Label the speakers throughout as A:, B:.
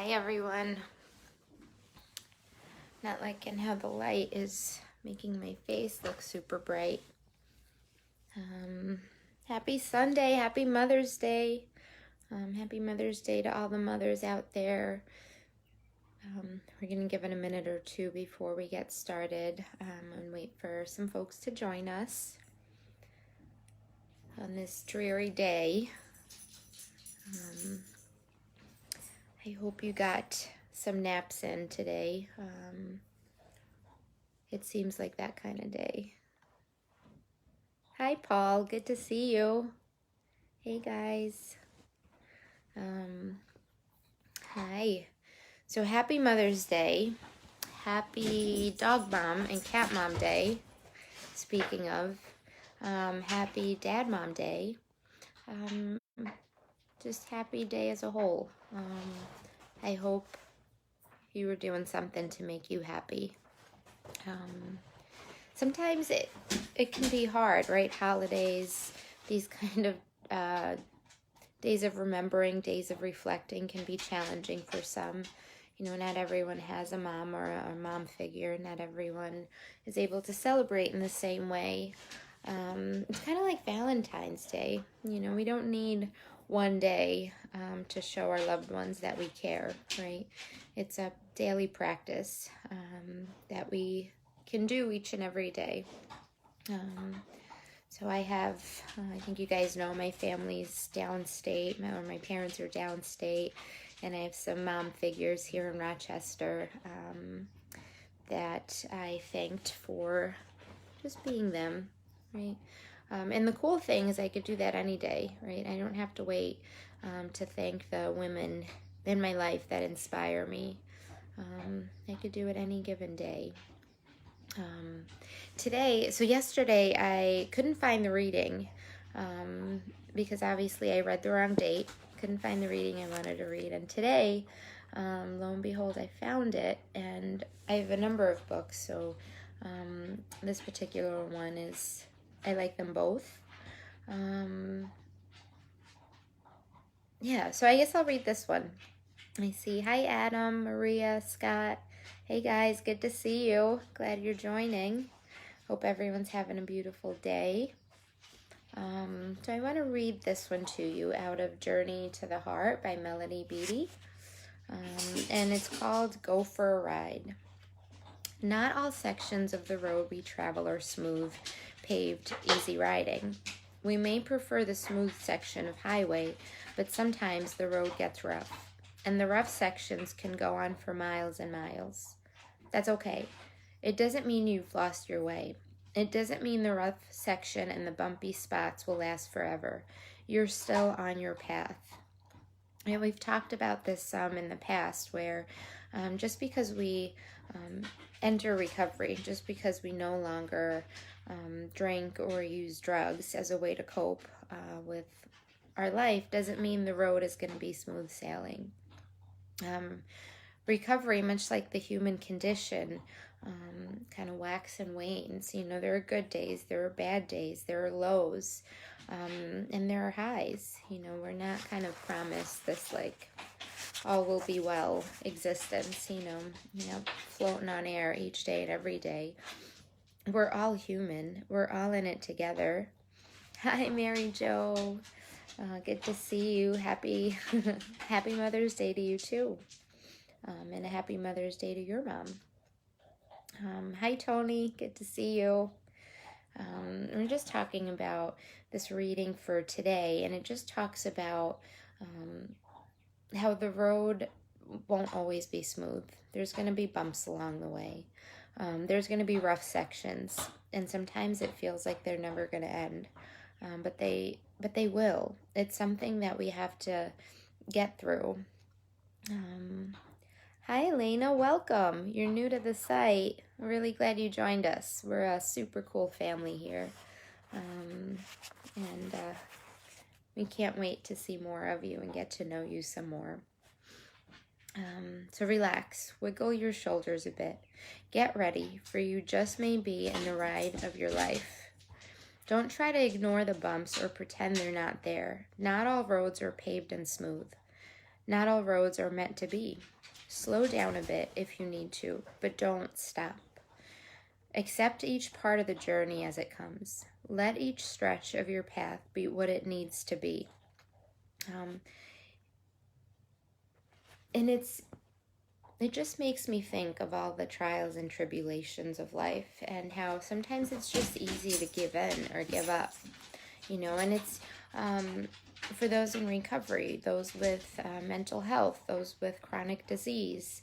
A: Hi everyone. Not liking how the light is making my face look super bright. Happy Sunday, happy Mother's Day. Happy Mother's Day to all the mothers out there. We're going to give it a minute or two before we get started and wait for some folks to join us on this dreary day. I hope you got some naps in today. It seems like that kind of day. Hi, Paul. Good to see you. Hey, guys. Hi. So happy Mother's Day. Happy Dog Mom and Cat Mom Day. Speaking of, happy Dad Mom Day. Just happy day as a whole. I hope you were doing something to make you happy. Sometimes it can be hard, right? Holidays, these kind of days of remembering, days of reflecting can be challenging for some. You know, not everyone has a mom or a mom figure. Not everyone is able to celebrate in the same way. It's kind of like Valentine's Day. You know, we don't need one day to show our loved ones that we care, right? It's a daily practice that we can do each and every day. So I have, I think you guys know my family's downstate, my parents are downstate, and I have some mom figures here in Rochester that I thanked for just being them, right? And the cool thing is I could do that any day, right? I don't have to wait to thank the women in my life that inspire me. I could do it any given day. Yesterday I couldn't find the reading because obviously I read the wrong date. Couldn't find the reading I wanted to read. And today, lo and behold, I found it. And I have a number of books, so this particular one is, I like them both. So I guess I'll read this one. I see. Hi, Adam, Maria, Scott. Hey, guys. Good to see you. Glad you're joining. Hope everyone's having a beautiful day. So I want to read this one to you out of Journey to the Heart by Melanie Beattie. And it's called Go for a Ride. Not all sections of the road we travel are smooth, paved, easy riding. We may prefer the smooth section of highway, but sometimes the road gets rough, and the rough sections can go on for miles and miles. That's okay. It doesn't mean you've lost your way. It doesn't mean the rough section and the bumpy spots will last forever. You're still on your path. And we've talked about this some in the past where just because we enter recovery, just because we no longer drink or use drugs as a way to cope with our life, doesn't mean the road is going to be smooth sailing. Recovery, much like the human condition, kind of wax and wanes. You know, there are good days, there are bad days, there are lows, and there are highs. You know, we're not kind of promised this like all will be well existence, you know, floating on air each day and every day. We're all human. We're all in it together. Hi, Mary Jo. Good to see you. Happy Mother's Day to you too. And a happy Mother's Day to your mom. Hi, Tony. Good to see you. We're just talking about this reading for today, and it just talks about how the road won't always be smooth. There's going to be bumps along the way. There's going to be rough sections, and sometimes it feels like they're never going to end, but they will. It's something that we have to get through. Hi, Elena. Welcome. You're new to the site. I'm really glad you joined us. We're a super cool family here, and we can't wait to see more of you and get to know you some more. So relax, wiggle your shoulders a bit. Get ready, for you just may be in the ride of your life. Don't try to ignore the bumps or pretend they're not there. Not all roads are paved and smooth. Not all roads are meant to be. Slow down a bit if you need to, but don't stop. Accept each part of the journey as it comes. Let each stretch of your path be what it needs to be. And it just makes me think of all the trials and tribulations of life and how sometimes it's just easy to give in or give up, and it's for those in recovery, those with mental health, those with chronic disease,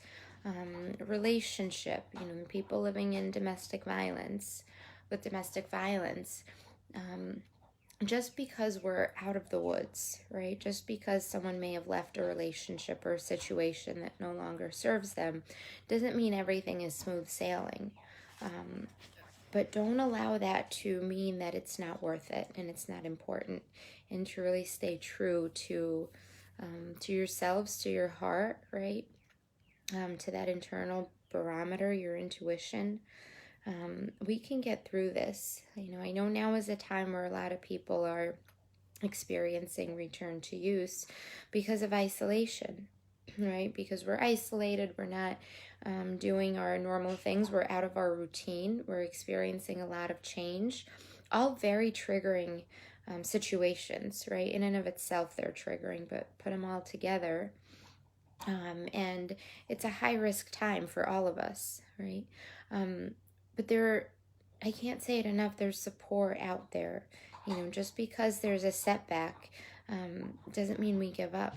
A: relationship, people living in domestic violence, just because we're out of the woods, right? Just because someone may have left a relationship or a situation that no longer serves them doesn't mean everything is smooth sailing. But don't allow that to mean that it's not worth it and it's not important. And to really stay true to yourselves, to your heart, right? To that internal barometer, your intuition. We can get through this. I know now is a time where a lot of people are experiencing return to use because of isolation, right? Because we're isolated, we're not doing our normal things, we're out of our routine, we're experiencing a lot of change, all very triggering situations, right? In and of itself, they're triggering, but put them all together. And it's a high risk time for all of us, right? But I can't say it enough, there's support out there. Just because there's a setback doesn't mean we give up,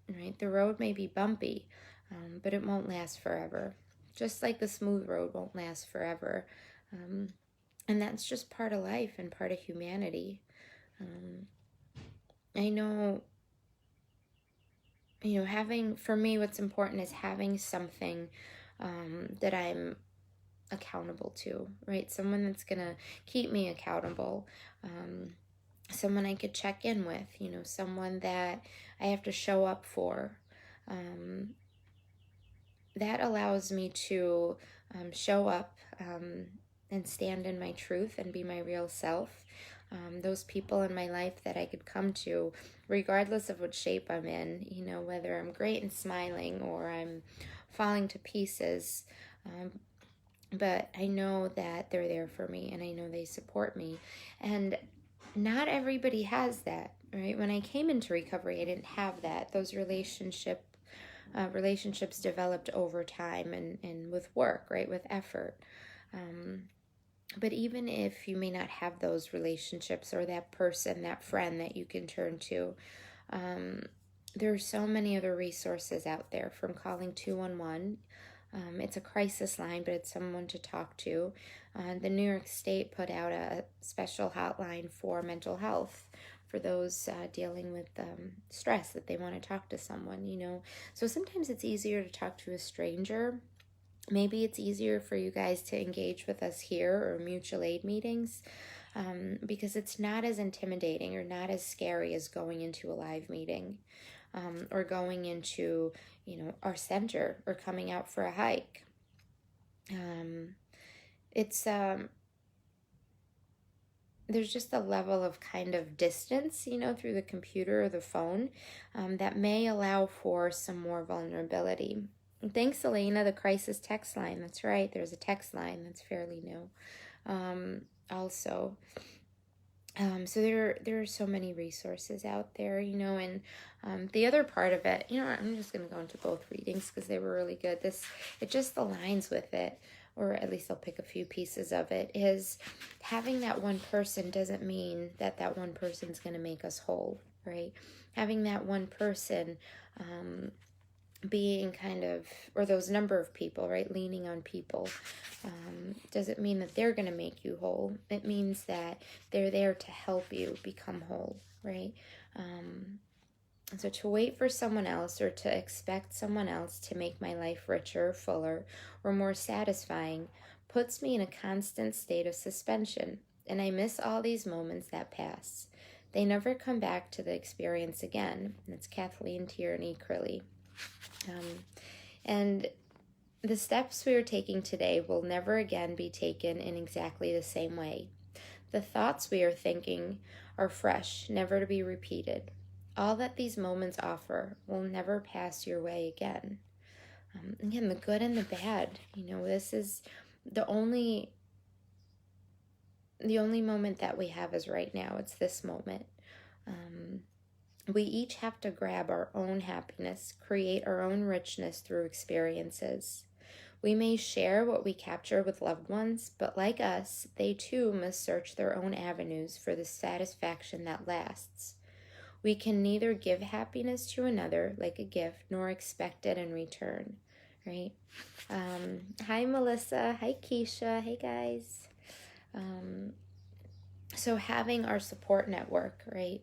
A: right? The road may be bumpy, but it won't last forever. Just like the smooth road won't last forever. And that's just part of life and part of humanity. I know, for me, what's important is having something that I'm accountable to, right? Someone that's gonna keep me accountable, someone I could check in with, someone that I have to show up for. That allows me to show up and stand in my truth and be my real self. Those people in my life that I could come to, regardless of what shape I'm in, whether I'm great and smiling or I'm falling to pieces, but I know that they're there for me and I know they support me. And not everybody has that, right? When I came into recovery, I didn't have that. Those relationships developed over time and with work, right? With effort. But even if you may not have those relationships or that person, that friend that you can turn to, there are so many other resources out there, from calling 211. It's a crisis line, but it's someone to talk to. The New York State put out a special hotline for mental health for those dealing with stress, that they want to talk to someone, So sometimes it's easier to talk to a stranger. Maybe it's easier for you guys to engage with us here or mutual aid meetings, because it's not as intimidating or not as scary as going into a live meeting, or going into, our center or coming out for a hike. There's just a level of kind of distance, through the computer or the phone, that may allow for some more vulnerability. And thanks, Elena, the crisis text line. That's right. There's a text line that's fairly new. Also. So there are so many resources out there, and the other part of it, I'm just going to go into both readings because they were really good. It just aligns with it, or at least I'll pick a few pieces of it, is having that one person doesn't mean that one person's going to make us whole, right? Having that one person being kind of, or those number of people, right, leaning on people, doesn't mean that they're going to make you whole. It means that they're there to help you become whole, right? So to wait for someone else or to expect someone else to make my life richer, fuller, or more satisfying puts me in a constant state of suspension, and I miss all these moments that pass. They never come back to the experience again. That's Kathleen Tierney Crilly. And the steps we are taking today will never again be taken in exactly the same way. The thoughts we are thinking are fresh, never to be repeated. All that these moments offer will never pass your way again. Again, the good and the bad. This is the only moment that we have is right now. It's this moment. We each have to grab our own happiness, create our own richness through experiences. We may share what we capture with loved ones, but like us, they too must search their own avenues for the satisfaction that lasts. We can neither give happiness to another like a gift, nor expect it in return, right? Hi, Melissa. Hi, Keisha. Hey, guys. So having our support network, right,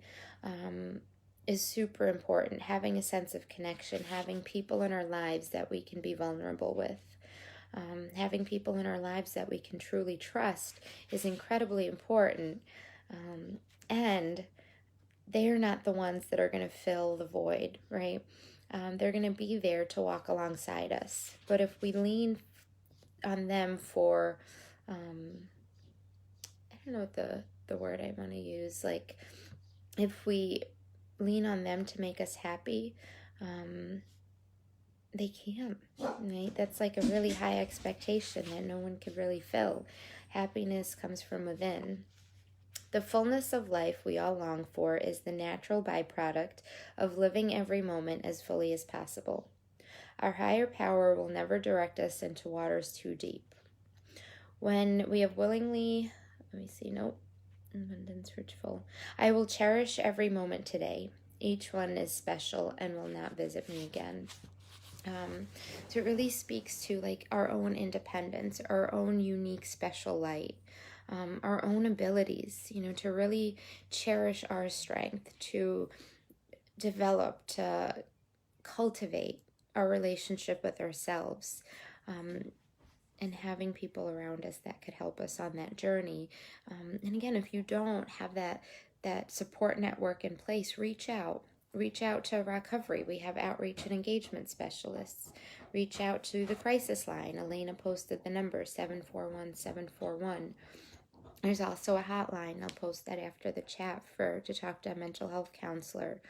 A: is super important. Having a sense of connection, having people in our lives that we can be vulnerable with, having people in our lives that we can truly trust is incredibly important. And they're not the ones that are going to fill the void, right? They're going to be there to walk alongside us. But if we lean on them for, I don't know what the word I want to use, like if we lean on them to make us happy, they can't, right? That's like a really high expectation that no one could really fill. Happiness comes from within. The fullness of life we all long for is the natural byproduct of living every moment as fully as possible. Our higher power will never direct us into waters too deep. When we have willingly, abundance ritual. I will cherish every moment today. Each one is special and will not visit me again. So it really speaks to like our own independence, our own unique special light. Our own abilities, to really cherish our strength, to develop, to cultivate our relationship with ourselves, and having people around us that could help us on that journey. And again, if you don't have that support network in place, reach out to Recovery. We have outreach and engagement specialists. Reach out to the crisis line. Elena posted the number 741-741. There's also a hotline. I'll post that after the chat to talk to a mental health counselor.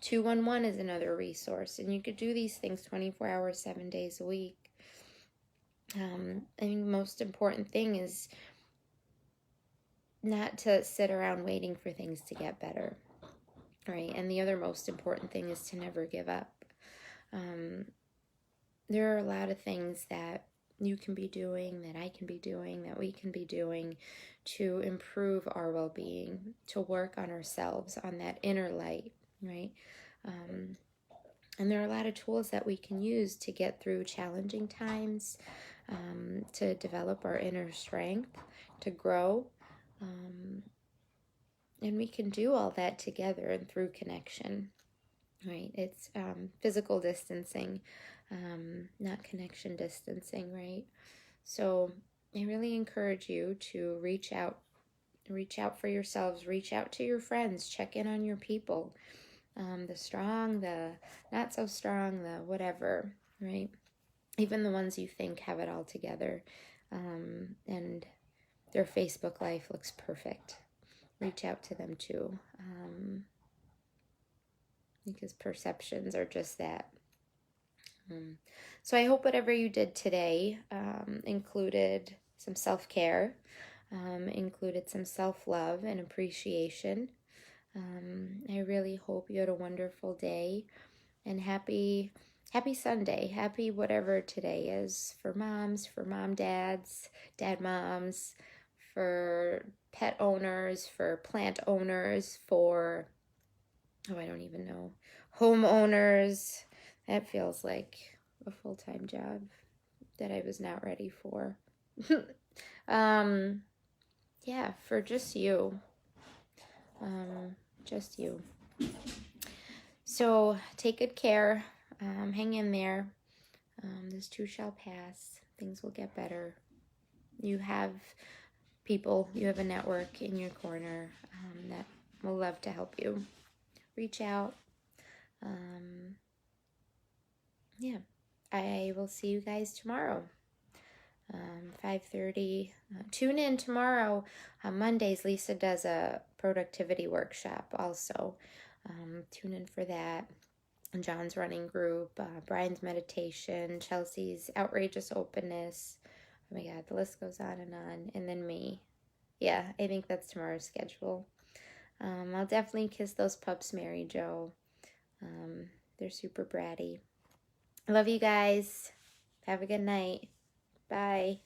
A: 211 is another resource, and you could do these things 24 hours, 7 days a week. I think the most important thing is not to sit around waiting for things to get better, right? And the other most important thing is to never give up. There are a lot of things that you can be doing, that I can be doing, that we can be doing to improve our well-being, to work on ourselves, on that inner light, right? And there are a lot of tools that we can use to get through challenging times, to develop our inner strength, to grow. And we can do all that together and through connection, right? It's physical distancing, not connection distancing, right? So I really encourage you to reach out for yourselves, reach out to your friends, check in on your people, the strong, the not so strong, the whatever, right? Even the ones you think have it all together, and their Facebook life looks perfect. Reach out to them too, because perceptions are just that. So I hope whatever you did today included some self-care, included some self-love and appreciation. I really hope you had a wonderful day, and happy Sunday, happy whatever today is for moms, for mom dads, dad moms, for pet owners, for plant owners, for, I don't even know, homeowners. That feels like a full-time job that I was not ready for. Yeah, for just you. Just you. So take good care. Hang in there. This too shall pass. Things will get better. You have people, you have a network in your corner that will love to help you. Reach out. Yeah, I will see you guys tomorrow. 5:30. Tune in tomorrow. On Mondays, Lisa does a productivity workshop also. Tune in for that. John's running group, Brian's meditation, Chelsea's outrageous openness. Oh my God, the list goes on. And then me. Yeah, I think that's tomorrow's schedule. I'll definitely kiss those pups, Mary Jo. They're super bratty. I love you guys. Have a good night. Bye.